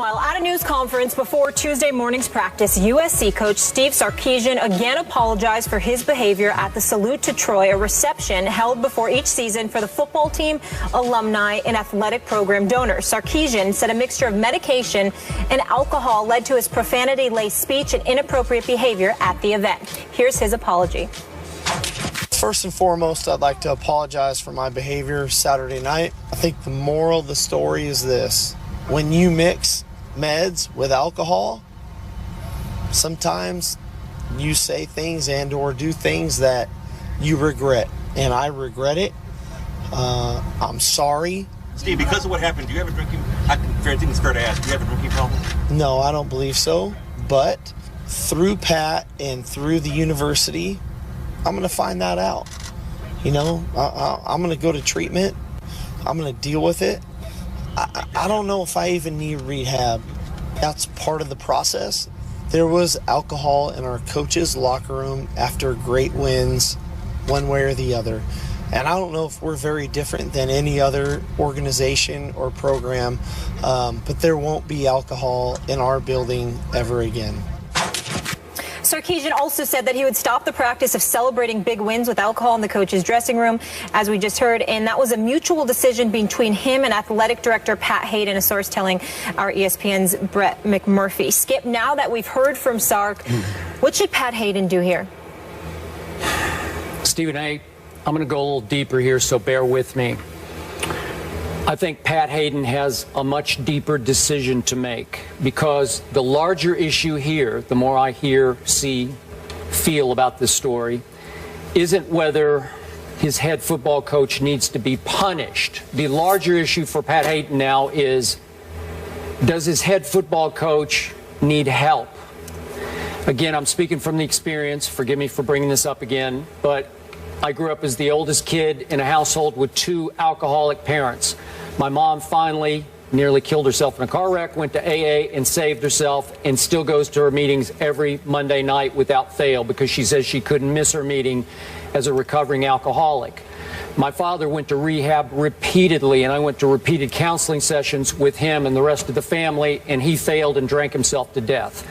Meanwhile, at a news conference before Tuesday morning's practice, USC coach Steve Sarkisian again apologized for his behavior at the Salute to Troy, a reception held before each season for the football team, alumni, and athletic program donors. Sarkisian said a mixture of medication and alcohol led to his profanity-laced speech and inappropriate behavior at the event. Here's his apology. First and foremost, I'd like to apologize for my behavior Saturday night. I think the moral of the story is this. When you mix meds with alcohol, sometimes you say things and or do things that you regret. And I regret it. I'm sorry. Steve, because of what happened, do you have a drinking, I think it's fair to ask, do you have a drinking problem? No, I don't believe so. But through Pat and through the university, I'm going to find that out. You know, I'm going to go to treatment. I'm going to deal with it. I don't know if I even need rehab. That's part of the process. There was alcohol in our coaches' locker room after great wins, one way or the other. And I don't know if we're very different than any other organization or program, but there won't be alcohol in our building ever again. Sarkisian also said that he would stop the practice of celebrating big wins with alcohol in the coach's dressing room, as we just heard, and that was a mutual decision between him and athletic director Pat Haden, a source telling our ESPN's Brett McMurphy. Skip, now that we've heard from Sark, what should Pat Haden do here? Stephen A., I'm going to go a little deeper here, so bear with me. I think Pat Haden has a much deeper decision to make, because the larger issue here, the more I hear, see, feel about this story, isn't whether his head football coach needs to be punished. The larger issue for Pat Haden now is, does his head football coach need help? Again, I'm speaking from the experience. Forgive me for bringing this up again, but I grew up as the oldest kid in a household with two alcoholic parents. My mom finally nearly killed herself in a car wreck, went to AA and saved herself, and still goes to her meetings every Monday night without fail because she says she couldn't miss her meeting as a recovering alcoholic. My father went to rehab repeatedly, and I went to repeated counseling sessions with him and the rest of the family, and he failed and drank himself to death.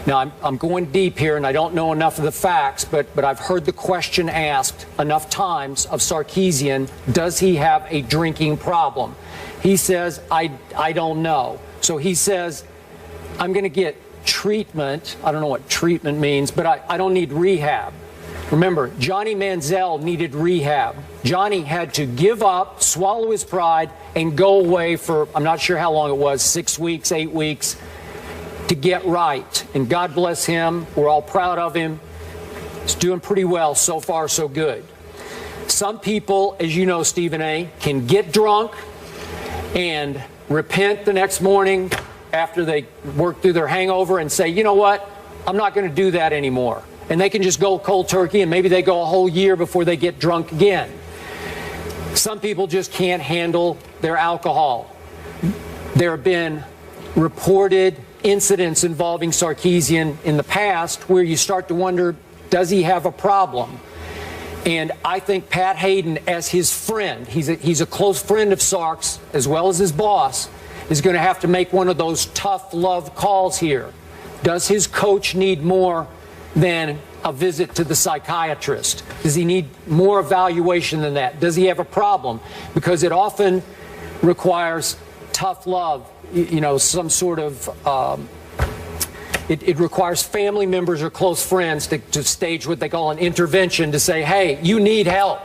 Now, I'm going deep here, and I don't know enough of the facts, but I've heard the question asked enough times of Sarkisian, does he have a drinking problem? He says, I don't know. So he says, I'm going to get treatment. I don't know what treatment means, but I don't need rehab. Remember, Johnny Manziel needed rehab. Johnny had to give up, swallow his pride, and go away for, I'm not sure how long it was, 6 weeks, 8 weeks, to get right. And God bless him. We're all proud of him. He's doing pretty well. So far, so good. Some people, as you know, Stephen A., can get drunk and repent the next morning after they work through their hangover and say, you know what, I'm not going to do that anymore. And they can just go cold turkey, and maybe they go a whole year before they get drunk again. Some people just can't handle their alcohol. There have been reported incidents involving Sarkisian in the past where you start to wonder, does he have a problem? And I think Pat Haden, as his friend, he's a close friend of Sark's as well as his boss, is going to have to make one of those tough love calls here. Does his coach need more than a visit to the psychiatrist? Does he need more evaluation than that? Does he have a problem? Because it often requires tough love, you know, some sort of, it requires family members or close friends to stage what they call an intervention to say, hey, you need help.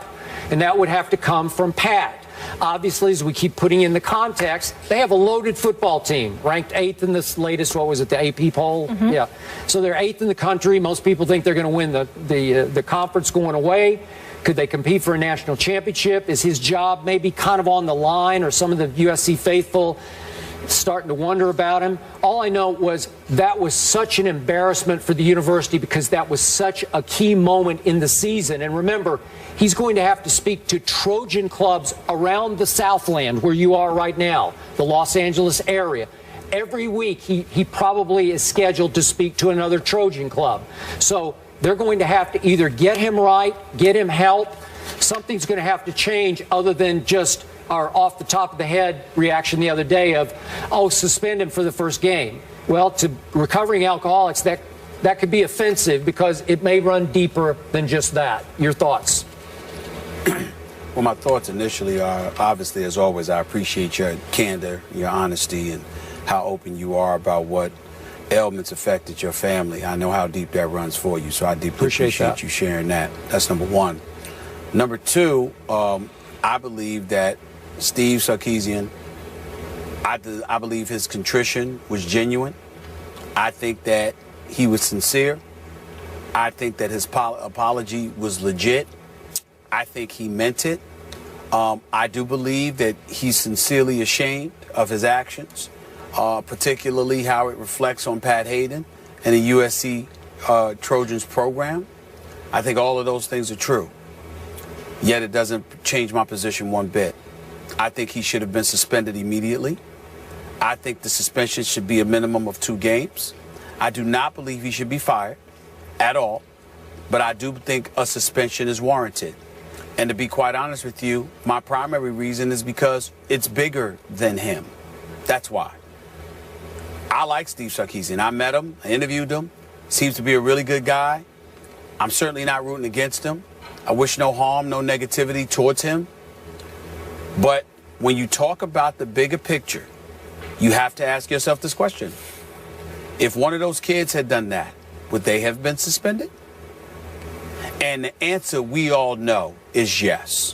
And that would have to come from Pat. Obviously, as we keep putting in the context, they have a loaded football team, ranked 8th in this latest, what was it, the AP poll? Mm-hmm. Yeah. So they're 8th in the country. Most people think they're going to win the conference going away. Could they compete for a national championship? Is his job maybe kind of on the line, or some of the USC faithful starting to wonder about him? All I know was that was such an embarrassment for the university because that was such a key moment in the season. And remember, he's going to have to speak to Trojan clubs around the Southland where you are right now, the Los Angeles area. Every week he probably is scheduled to speak to another Trojan club. So they're going to have to either get him right, get him help. Something's going to have to change other than just our off the top of the head reaction the other day of, oh, suspend him for the first game. Well, to recovering alcoholics, that could be offensive because it may run deeper than just that. Your thoughts? Well, my thoughts initially are, obviously, as always, I appreciate your candor, your honesty, and how open you are about what ailments affected your family. I know how deep that runs for you, so I deeply appreciate you sharing that. That's number one. Number two, I believe that Steve Sarkisian, I believe his contrition was genuine. I think that he was sincere. I think that his apology was legit. I think he meant it. I do believe that he's sincerely ashamed of his actions, particularly how it reflects on Pat Haden and the USC Trojans program. I think all of those things are true. Yet it doesn't change my position one bit. I think he should have been suspended immediately. I think the suspension should be a minimum of 2 games. I do not believe he should be fired at all, but I do think a suspension is warranted. And to be quite honest with you, my primary reason is because it's bigger than him. That's why. I like Steve Sarkisian. I met him, I interviewed him. Seems to be a really good guy. I'm certainly not rooting against him. I wish no harm, no negativity towards him. But when you talk about the bigger picture, you have to ask yourself this question. If one of those kids had done that, would they have been suspended? And the answer we all know is yes.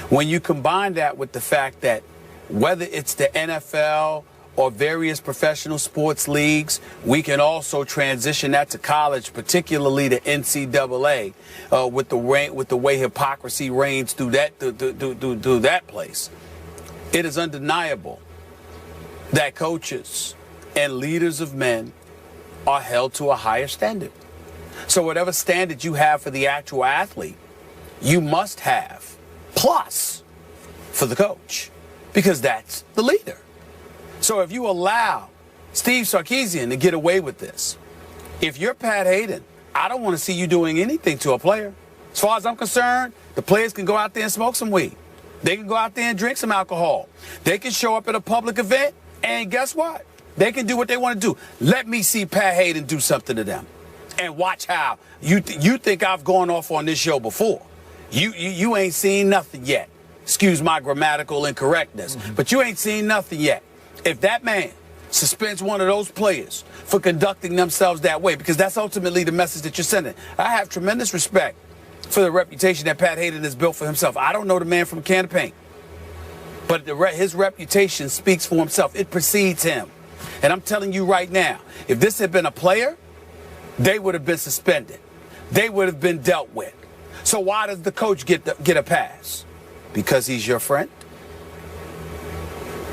When you combine that with the fact that whether it's the NFL or various professional sports leagues, we can also transition that to college, particularly the NCAA, with the way hypocrisy reigns through that place. It is undeniable that coaches and leaders of men are held to a higher standard. So whatever standard you have for the actual athlete, you must have plus for the coach, because that's the leader. So if you allow Steve Sarkisian to get away with this, if you're Pat Haden, I don't want to see you doing anything to a player. As far as I'm concerned, the players can go out there and smoke some weed. They can go out there and drink some alcohol. They can show up at a public event, and guess what? They can do what they want to do. Let me see Pat Haden do something to them. And watch how. You think I've gone off on this show before. You ain't seen nothing yet. Excuse my grammatical incorrectness, but you ain't seen nothing yet. If that man suspends one of those players for conducting themselves that way, because that's ultimately the message that you're sending. I have tremendous respect for the reputation that Pat Haden has built for himself. I don't know the man from a can of paint, but his reputation speaks for himself. It precedes him. And I'm telling you right now, if this had been a player, they would have been suspended. They would have been dealt with. So why does the coach get a pass? Because he's your friend?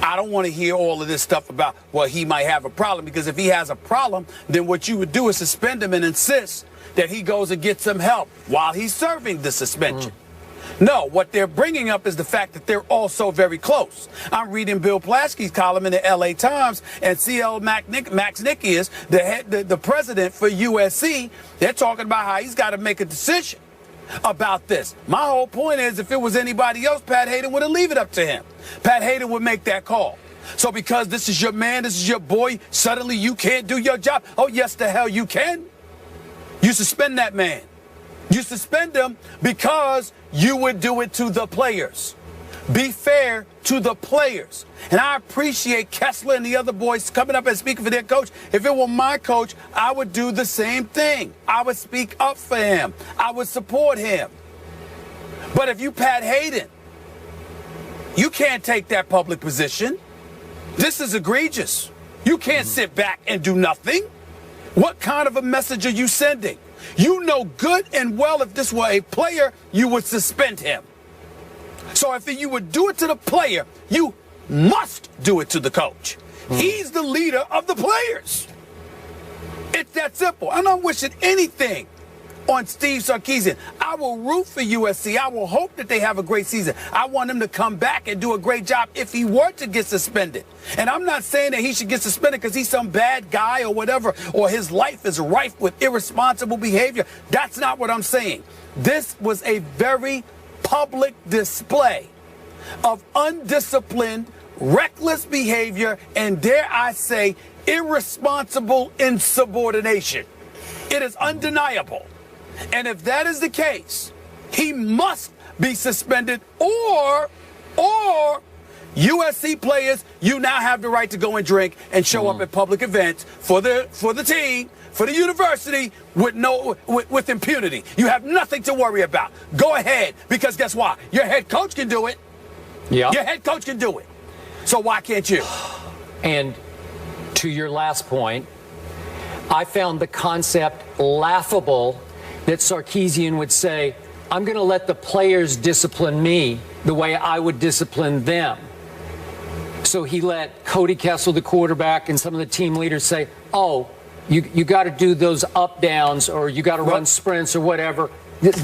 I don't want to hear all of this stuff about, well, he might have a problem, because if he has a problem, then what you would do is suspend him and insist that he goes and gets some help while he's serving the suspension. No, what they're bringing up is the fact that they're all so very close. I'm reading Bill Plaschke's column in the LA Times, and C.L. Max Nikias, the president for USC, they're talking about how he's got to make a decision about this. My whole point is, if it was anybody else, Pat Haden would have leave it up to him. Pat Haden would make that call. So because this is your man, this is your boy, suddenly you can't do your job. Oh, yes, the hell you can. You suspend that man. You suspend him because you would do it to the players. Be fair to the players. And I appreciate Kessler and the other boys coming up and speaking for their coach. If it were my coach, I would do the same thing. I would speak up for him. I would support him. But if you Pat Haden, you can't take that public position. This is egregious. You can't sit back and do nothing. What kind of a message are you sending? You know good and well if this were a player, you would suspend him. So if you would do it to the player, you must do it to the coach. He's the leader of the players. It's that simple. I'm not wishing anything on Steve Sarkisian. I will root for USC. I will hope that they have a great season. I want him to come back and do a great job if he were to get suspended. And I'm not saying that he should get suspended because he's some bad guy or whatever, or his life is rife with irresponsible behavior. That's not what I'm saying. This was a very public display of undisciplined, reckless behavior, and dare I say, irresponsible insubordination. It is undeniable. And if that is the case, he must be suspended, or USC players, you now have the right to go and drink and show up at public events for the team, for the university with impunity. You have nothing to worry about. Go ahead, because guess what? Your head coach can do it. Yeah. Your head coach can do it. So why can't you? And to your last point, I found the concept laughable that Sarkisian would say, I'm going to let the players discipline me the way I would discipline them. So he let Cody Kessel, the quarterback, and some of the team leaders say, oh, you got to do those up downs, or you got to run sprints or whatever.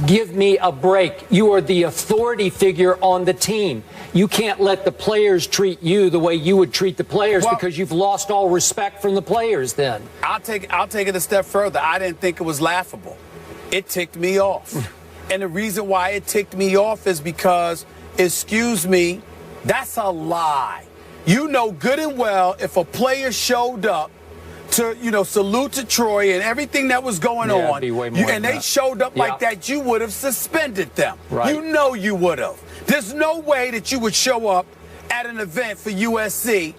Give me a break. You are the authority figure on the team. You can't let the players treat you the way you would treat the players, because you've lost all respect from the players then. I'll take it a step further. I didn't think it was laughable. It ticked me off. And the reason why it ticked me off is because, excuse me, that's a lie. You know good and well, if a player showed up to, salute to Troy and everything that was going on, and they showed up like that, you would have suspended them. Right. You know you would have. There's no way that you would show up at an event for USC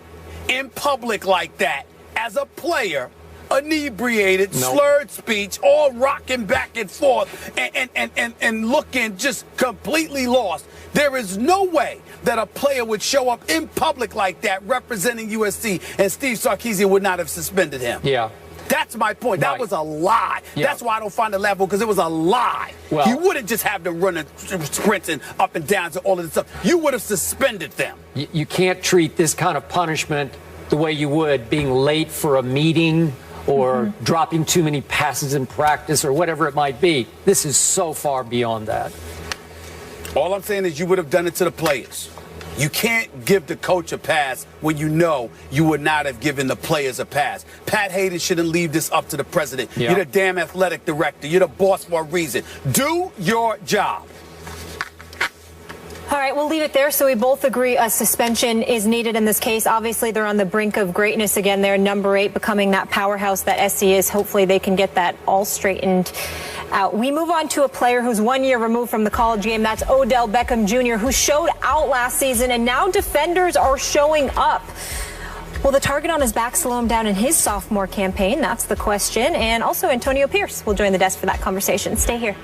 in public like that as a player, inebriated, slurred speech, all rocking back and forth, and looking just completely lost. There is no way that a player would show up in public like that representing USC, and Steve Sarkisian would not have suspended him. Yeah. That's my point. That was a lie. Yeah. That's why I don't find it laughable, because it was a lie. Well, you wouldn't just have them running sprints and up and downs and all of this stuff. You would have suspended them. You can't treat this kind of punishment the way you would being late for a meeting or dropping too many passes in practice or whatever it might be. This is so far beyond that. All I'm saying is you would have done it to the players. You can't give the coach a pass when you know you would not have given the players a pass. Pat Haden shouldn't leave this up to the president. Yeah. You're the damn athletic director. You're the boss for a reason. Do your job. All right, we'll leave it there. So we both agree a suspension is needed in this case. Obviously, they're on the brink of greatness again. They're number 8, becoming that powerhouse that SC is. Hopefully, they can get that all straightened out. We move on to a player who's 1 year removed from the college game. That's Odell Beckham Jr., who showed out last season, and now defenders are showing up. Will the target on his back slow him down in his sophomore campaign? That's the question. And also, Antonio Pierce will join the desk for that conversation. Stay here.